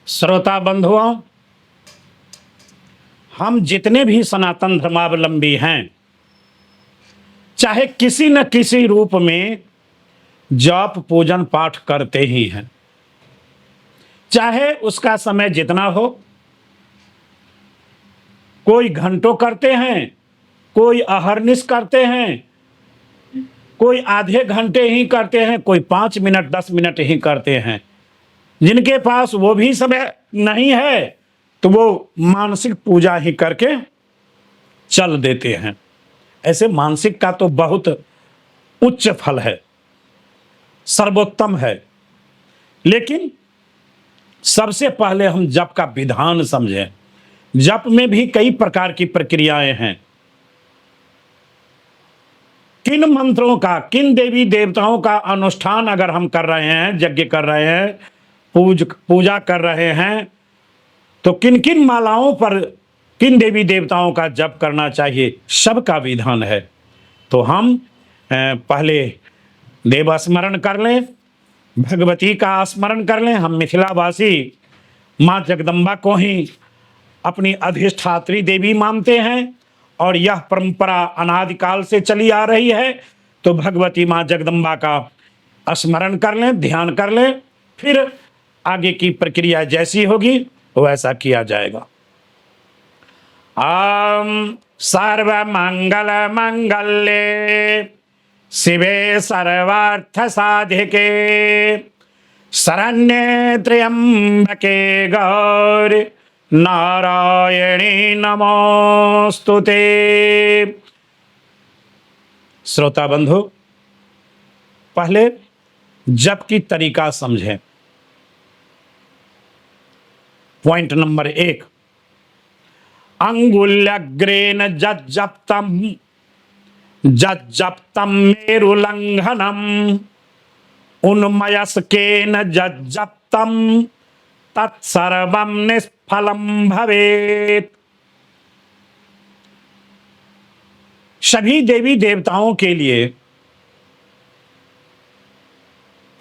श्रोता बंधुओं, हम जितने भी सनातन धर्मावलंबी हैं, चाहे किसी न किसी रूप में जाप पूजन पाठ करते ही हैं। चाहे उसका समय जितना हो, कोई घंटों करते हैं, कोई अहर्निश करते हैं, कोई आधे घंटे ही करते हैं, कोई 5 मिनट 10 मिनट ही करते हैं। जिनके पास वो भी समय नहीं है तो वो मानसिक पूजा ही करके चल देते हैं। ऐसे मानसिक का तो बहुत उच्च फल है, सर्वोत्तम है। लेकिन सबसे पहले हम जप का विधान समझें। जप में भी कई प्रकार की प्रक्रियाएं हैं। किन मंत्रों का, किन देवी देवताओं का अनुष्ठान अगर हम कर रहे हैं, यज्ञ कर रहे हैं, पूजा कर रहे हैं, तो किन किन मालाओं पर किन देवी देवताओं का जप करना चाहिए, सबका विधान है। तो हम पहले देव स्मरण कर लें, भगवती का स्मरण कर लें। हम मिथिलावासी माँ जगदम्बा को ही अपनी अधिष्ठात्री देवी मानते हैं और यह परंपरा अनादिकाल से चली आ रही है। तो भगवती माँ जगदम्बा का स्मरण कर लें, ध्यान कर लें, फिर आगे की प्रक्रिया जैसी होगी वैसा किया जाएगा। ओम सर्वमंगल मंगल्ये शिवे सर्वार्थ साधिके शरण्ये त्र्यंबके गौरी नारायणी नमोस्तुते। श्रोता बंधु, पहले जप की तरीका समझें। पॉइंट नंबर 1, अंगुल्यग्रेण जज्जप्तम मेरुलंघनम उन्मयस्केन जज्जप्तम तत्सर्वं निष्फलं भवेत्। सभी देवी देवताओं के लिए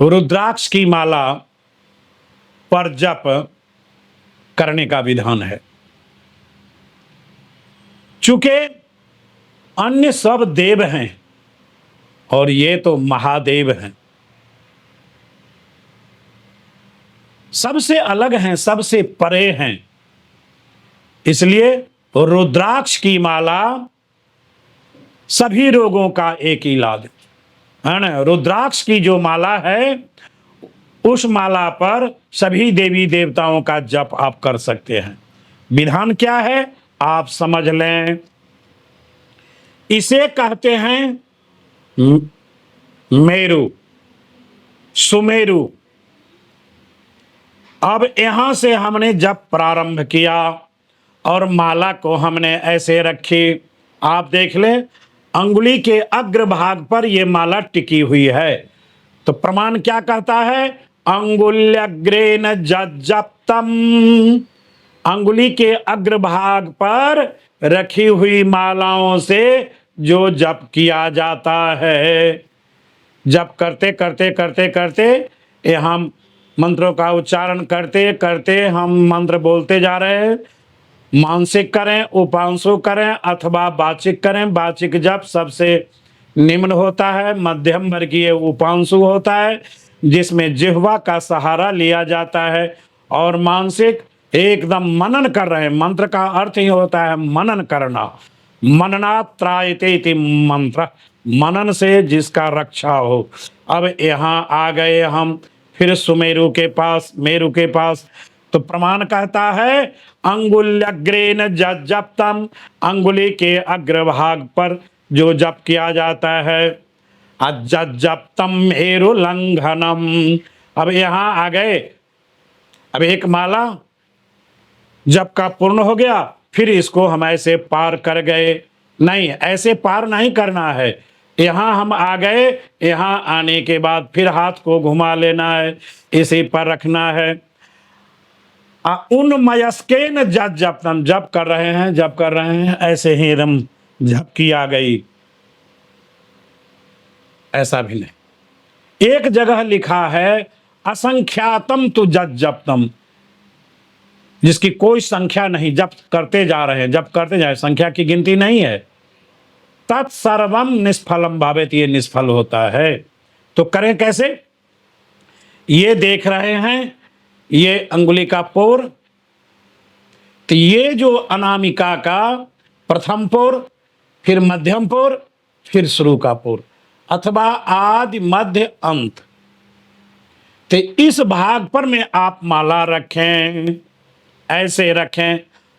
रुद्राक्ष की माला पर जप करने का विधान है। चूंकि अन्य सब देव हैं और ये तो महादेव हैं, सबसे अलग हैं, सबसे परे हैं, इसलिए रुद्राक्ष की माला सभी रोगों का एक इलाज है ना। रुद्राक्ष की जो माला है, उस माला पर सभी देवी देवताओं का जप आप कर सकते हैं। विधान क्या है आप समझ लें। इसे कहते हैं मेरु, सुमेरु। अब यहां से हमने जप प्रारंभ किया और माला को हमने ऐसे रखी। आप देख लें, अंगुली के अग्रभाग पर यह माला टिकी हुई है। तो प्रमाण क्या कहता है? अंगुल्यग्रेण जज्जप्तम। अंगुली के अग्रभाग पर रखी हुई मालाओं से जो जप किया जाता है। जप करते करते करते करते ये हम मंत्रों का उच्चारण करते करते हम मंत्र बोलते जा रहे हैं। मानसिक करें, उपांशु करें अथवा वाचिक करें। वाचिक जप सबसे निम्न होता है, मध्यम वर्गीय उपांशु होता है जिसमें जिह्वा का सहारा लिया जाता है, और मानसिक एकदम मनन कर रहे हैं। मंत्र का अर्थ ही होता है मनन करना। मननात् त्रायते इति मंत्र, मनन से जिसका रक्षा हो। अब यहाँ आ गए हम फिर सुमेरु के पास, मेरु के पास। तो प्रमाण कहता है अंगुल्यग्रेण जज्जप्तम, अंगुली के अग्रभाग पर जो जप किया जाता है। अजज्जप्तम मेरुलंघनम। अब यहाँ आ गए। अब एक माला जप का पूर्ण हो गया, फिर इसको हम ऐसे पार कर गए। नहीं, ऐसे पार नहीं करना है। यहाँ हम आ गए, यहाँ आने के बाद फिर हाथ को घुमा लेना है, इसी पर रखना है। उन्मयस्केन जज्जप्तम, जप कर रहे हैं, जप कर रहे हैं, ऐसे ही एकदम झपकी आ गई, ऐसा भी नहीं। एक जगह लिखा है असंख्यातम तु जप जपतम, जिसकी कोई संख्या नहीं, जप करते जा रहे हैं, जप करते जाए, संख्या की गिनती नहीं है। तत्सर्वम निष्फलम भावेत, ये निष्फल होता है। तो करें कैसे? ये देख रहे हैं, ये अंगुली का पोर, तो ये जो अनामिका का प्रथम पोर, फिर मध्यम पोर, फिर शुरू का पोर, अथवा आदि मध्य अंत, तो इस भाग पर में आप माला रखें, ऐसे रखें,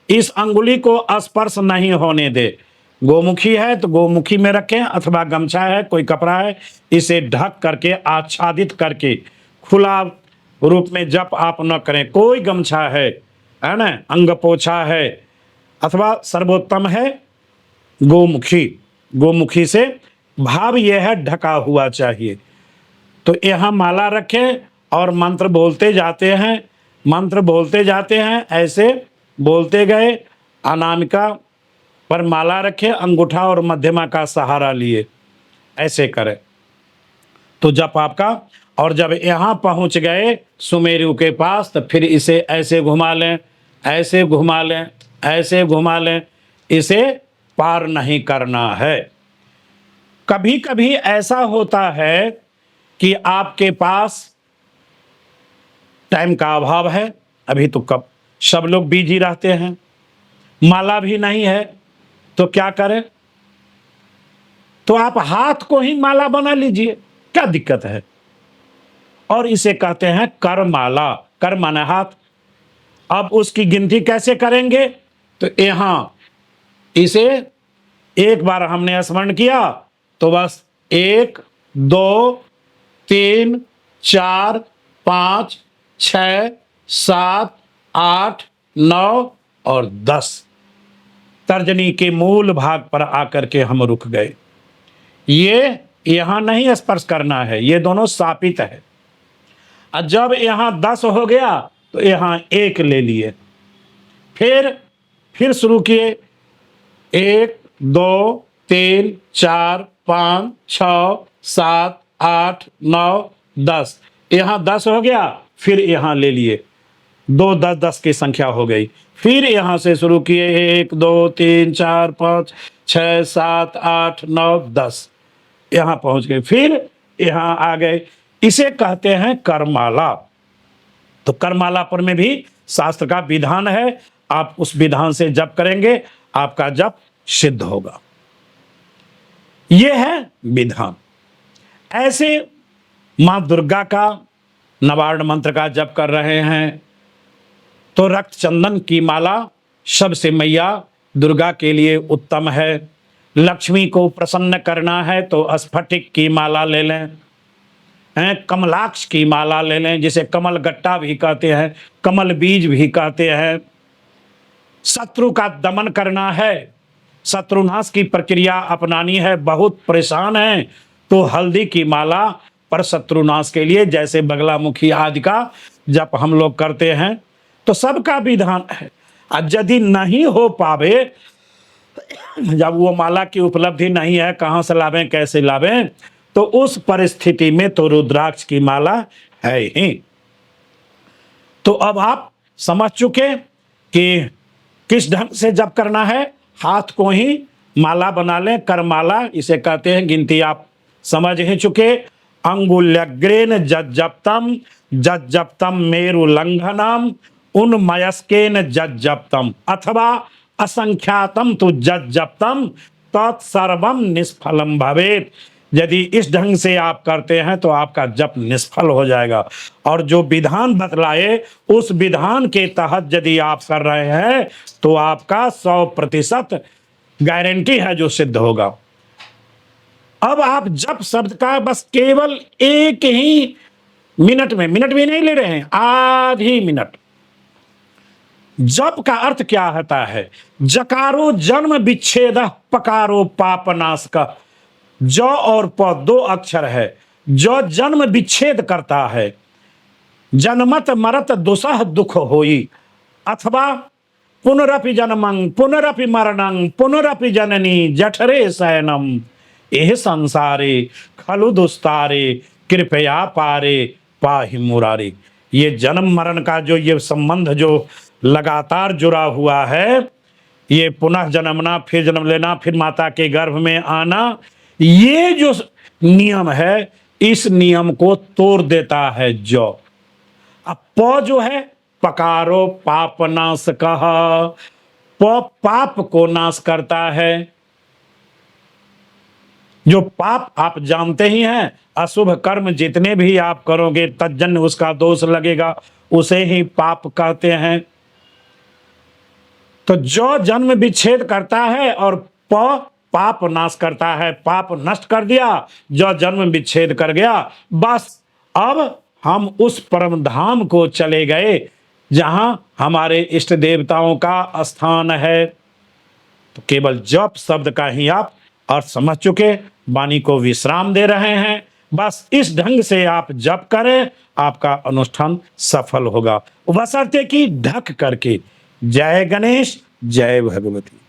इस अंगुली को स्पर्श नहीं होने दे। गोमुखी है तो गोमुखी में रखें, अथवा गमछा है, कोई कपड़ा है, इसे ढक करके आच्छादित करके खुला रूप में जप आप न करें। कोई गमछा है ना, अंग पोछा है, अथवा सर्वोत्तम है गोमुखी, गोमुखी से भाव यह है ढका हुआ चाहिए। तो यहाँ माला रखें और मंत्र बोलते जाते हैं, मंत्र बोलते जाते हैं, ऐसे बोलते गए, अनामिका पर माला रखें, अंगूठा और मध्यमा का सहारा लिए, ऐसे करें तो जप आपका। और जब यहाँ पहुँच गए सुमेरु के पास, तो फिर इसे ऐसे घुमा लें, ऐसे घुमा लें, ऐसे घुमा लें, इसे पार नहीं करना है। कभी कभी ऐसा होता है कि आपके पास टाइम का अभाव है, अभी तो कब सब लोग बिजी रहते हैं, माला भी नहीं है, तो क्या करें? तो आप हाथ को ही माला बना लीजिए, क्या दिक्कत है? और इसे कहते हैं कर माला, कर माना हाथ। अब उसकी गिनती कैसे करेंगे? तो यहां इसे एक बार हमने स्मरण किया तो बस 1 2 3 4 5 6 7 8 9 और 10 तर्जनी के मूल भाग पर आकर के हम रुक गए। ये यहां नहीं स्पर्श करना है, ये दोनों सापित है। और जब यहां 10 हो गया तो यहां 1 ले लिए, फिर शुरू किए 1 2 3 4 5 6 7 8 9 10, यहां 10 हो गया, फिर यहां ले लिए, 2 10 10 की संख्या हो गई। फिर यहां से शुरू किए 1 2 3 4 5 6 7 8 9 10, यहां पहुंच गए, फिर यहां आ गए। इसे कहते हैं करमाला। तो करमाला पर में भी शास्त्र का विधान है, आप उस विधान से जप करेंगे, आपका जप सिद्ध होगा। यह है विधान। ऐसे मां दुर्गा का नवार्ण मंत्र का जप कर रहे हैं तो रक्त चंदन की माला सबसे मैया दुर्गा के लिए उत्तम है। लक्ष्मी को प्रसन्न करना है तो स्फटिक की माला ले लें, कमलाक्ष की माला ले लें, जिसे कमल गट्टा भी कहते हैं, कमल बीज भी कहते हैं। शत्रु का दमन करना है, शत्रुनाश की प्रक्रिया अपनानी है, बहुत परेशान है तो हल्दी की माला पर शत्रुनाश के लिए, जैसे बगलामुखी आदि का जप हम लोग करते हैं, तो सबका विधान है। और यदि नहीं हो पावे, जब वो माला की उपलब्धि नहीं है, कहाँ से लावें कैसे लावें, तो उस परिस्थिति में तो रुद्राक्ष की माला है ही। तो अब आप समझ चुके कि किस ढंग से जप करना है। हाथ को ही माला बना लें, करमाला इसे कहते हैं। गिनती आप समझ ही चुके। अंगुल्यग्रेन जज्जप्तम जज्जप्तम मेरु लंघनम उन्मयस्केन जज्जप्तम अथवा असंख्यातम तु जज्जप्तम तत्सर्वम निष्फलम भवेत। यदि इस ढंग से आप करते हैं तो आपका जप निष्फल हो जाएगा। और जो विधान बतलाए उस विधान के तहत यदि आप कर रहे हैं तो आपका 100% गारंटी है जो सिद्ध होगा। अब आप जप शब्द का बस केवल एक ही मिनट में, मिनट भी नहीं ले रहे हैं, आधी मिनट। जप का अर्थ क्या होता है? जकारो जन्म विच्छेद, पकारो पापनाश का। ज और प 2 अक्षर है। जो जन्म विच्छेद करता है, जन्मत मरत दुसह दुख होई, अथवा पुनरपि जन्मं पुनरपि मरणं पुनरपि जननी जठरे शयनम, एह संसारे खलु दुस्तारे कृपया पारे पाहि मुरारी। ये जन्म मरण का जो ये संबंध जो लगातार जुड़ा हुआ है, ये पुनः जन्मना, फिर जन्म लेना, फिर माता के गर्भ में आना, ये जो नियम है, इस नियम को तोड़ देता है जो। अब प जो है, पकारो पाप नाश कह, पाप को नाश करता है। जो पाप आप जानते ही हैं, अशुभ कर्म जितने भी आप करोगे तज्जन्य उसका दोष लगेगा, उसे ही पाप कहते हैं। तो जो जन्म विच्छेद करता है और पाप नाश करता है, पाप नष्ट कर दिया, जो जन्म विच्छेद कर गया, बस अब हम उस परम धाम को चले गए जहां हमारे इष्ट देवताओं का स्थान है। तो केवल जप शब्द का ही आप अर्थ समझ चुके, वाणी को विश्राम दे रहे हैं। बस इस ढंग से आप जप करें, आपका अनुष्ठान सफल होगा, बशर्ते कि ढक करके। जय गणेश, जय भगवती।